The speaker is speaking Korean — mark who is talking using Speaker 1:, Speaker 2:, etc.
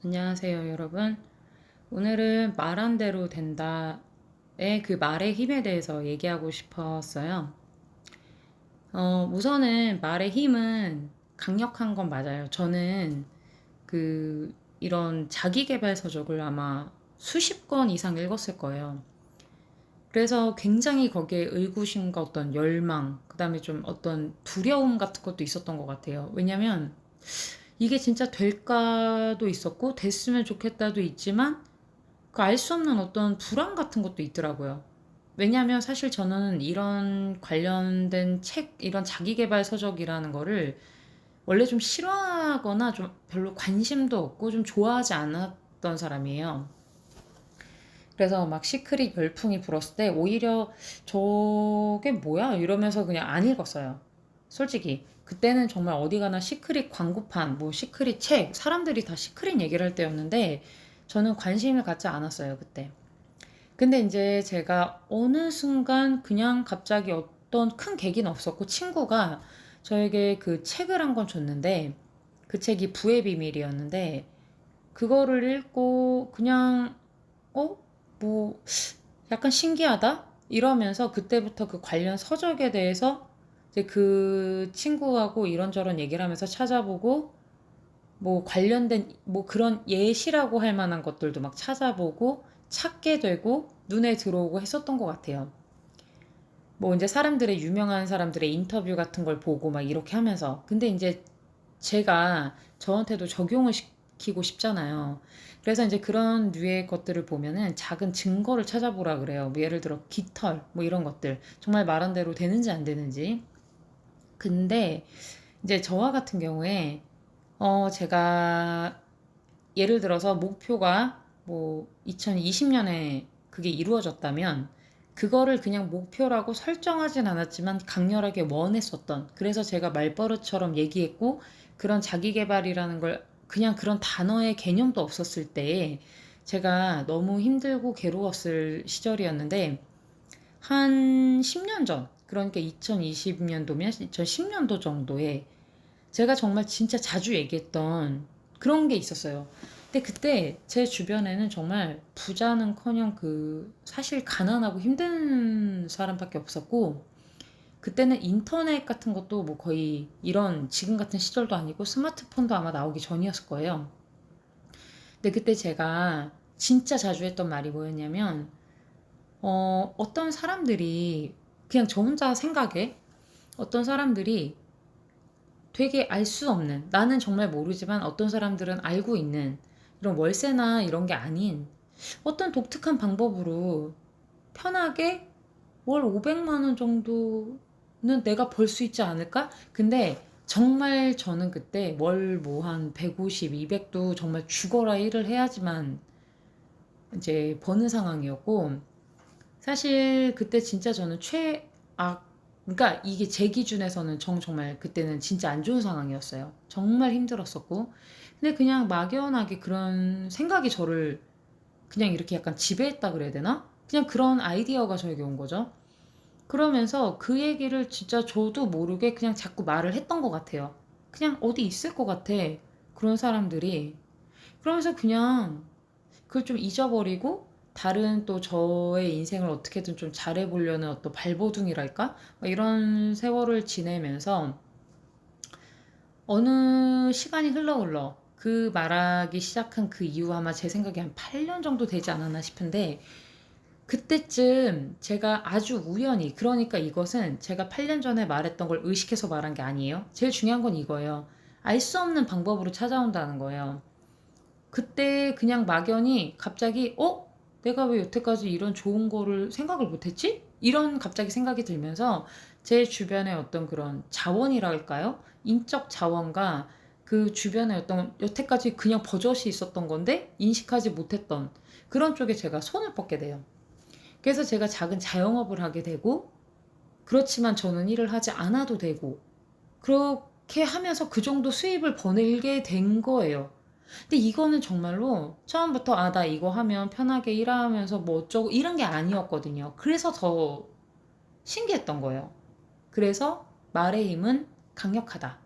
Speaker 1: 안녕하세요, 여러분. 오늘은 말한 대로 된다의 그 말의 힘에 대해서 얘기하고 싶었어요. 우선은 말의 힘은 강력한 건 맞아요. 저는 이런 자기계발 서적을 아마 수십 권 이상 읽었을 거예요. 그래서 굉장히 거기에 의구심과 어떤 열망, 그 다음에 좀 어떤 두려움 같은 것도 있었던 것 같아요. 왜냐면 이게 진짜 될까도 있었고, 됐으면 좋겠다도 있지만, 그 알 수 없는 어떤 불안 같은 것도 있더라고요. 왜냐하면 사실 저는 이런 관련된 책, 이런 자기계발 서적이라는 거를 원래 좀 싫어하거나 좀 별로 관심도 없고 좀 좋아하지 않았던 사람이에요. 그래서 막 시크릿 열풍이 불었을 때 오히려 저게 뭐야? 이러면서 그냥 안 읽었어요. 솔직히. 그때는 정말 어디 가나 시크릿 광고판, 뭐 시크릿 책, 사람들이 다 시크릿 얘기를 할 때였는데 저는 관심을 갖지 않았어요, 그때. 근데 이제 제가 어느 순간 그냥 갑자기 어떤 큰 계기는 없었고 친구가 저에게 그 책을 한 권 줬는데 그 책이 부의 비밀이었는데 그거를 읽고 그냥 어? 뭐 약간 신기하다? 이러면서 그때부터 그 관련 서적에 대해서 이제 그 친구하고 이런저런 얘기를 하면서 찾아보고 뭐 관련된 뭐 그런 예시라고 할 만한 것들도 막 찾아보고 찾게 되고 눈에 들어오고 했었던 것 같아요. 뭐 이제 사람들의 유명한 사람들의 인터뷰 같은 걸 보고 막 이렇게 하면서 근데 이제 제가 저한테도 적용을 시키고 싶잖아요. 그래서 이제 그런 류의 것들을 보면은 작은 증거를 찾아보라 그래요. 뭐 예를 들어 깃털 뭐 이런 것들 정말 말한 대로 되는지 안 되는지. 근데 이제 저와 같은 경우에 제가 예를 들어서 목표가 뭐 2020년에 그게 이루어졌다면 그거를 그냥 목표라고 설정하진 않았지만 강렬하게 원했었던 그래서 제가 말버릇처럼 얘기했고 그런 자기 개발이라는 걸 그냥 그런 단어의 개념도 없었을 때에 제가 너무 힘들고 괴로웠을 시절이었는데 한 10년 전 그러니까 2020년도면 2010년도 정도에 제가 정말 진짜 자주 얘기했던 그런 게 있었어요. 근데 그때 제 주변에는 정말 부자는커녕 사실 가난하고 힘든 사람밖에 없었고 그때는 인터넷 같은 것도 뭐 거의 이런 지금 같은 시절도 아니고 스마트폰도 아마 나오기 전이었을 거예요. 근데 그때 제가 진짜 자주 했던 말이 뭐였냐면 어떤 사람들이 그냥 저 혼자 생각에 어떤 사람들이 되게 알 수 없는, 나는 정말 모르지만 어떤 사람들은 알고 있는 이런 월세나 이런 게 아닌 어떤 독특한 방법으로 편하게 월 500만 원 정도는 내가 벌 수 있지 않을까? 근데 정말 저는 그때 월 뭐 한 150, 200도 정말 죽어라 일을 해야지만 이제 버는 상황이었고 사실 그때 진짜 저는 그러니까 이게 제 기준에서는 정말 그때는 진짜 안 좋은 상황이었어요. 정말 힘들었었고. 근데 그냥 막연하게 그런 생각이 저를 그냥 이렇게 약간 지배했다 그래야 되나? 그냥 그런 아이디어가 저에게 온 거죠. 그러면서 그 얘기를 진짜 저도 모르게 그냥 자꾸 말을 했던 것 같아요. 그냥 어디 있을 것 같아. 그런 사람들이. 그러면서 그냥 그걸 좀 잊어버리고 다른 또 저의 인생을 어떻게든 좀 잘해보려는 어떤 발버둥이랄까? 막 이런 세월을 지내면서 어느 시간이 흘러 그 말하기 시작한 그 이후 아마 제 생각에 한 8년 정도 되지 않았나 싶은데 그때쯤 제가 아주 우연히 그러니까 이것은 제가 8년 전에 말했던 걸 의식해서 말한 게 아니에요. 제일 중요한 건 이거예요. 알 수 없는 방법으로 찾아온다는 거예요. 그때 그냥 막연히 갑자기 내가 왜 여태까지 이런 좋은 거를 생각을 못했지? 이런 갑자기 생각이 들면서 제 주변에 어떤 그런 자원이랄까요? 인적 자원과 그 주변에 어떤 여태까지 그냥 버젓이 있었던 건데 인식하지 못했던 그런 쪽에 제가 손을 뻗게 돼요. 그래서 제가 작은 자영업을 하게 되고 그렇지만 저는 일을 하지 않아도 되고 그렇게 하면서 그 정도 수입을 버늘게 된 거예요. 근데 이거는 정말로 처음부터 나 이거 하면 편하게 일하면서 뭐 어쩌고 이런 게 아니었거든요. 그래서 더 신기했던 거예요. 그래서 말의 힘은 강력하다.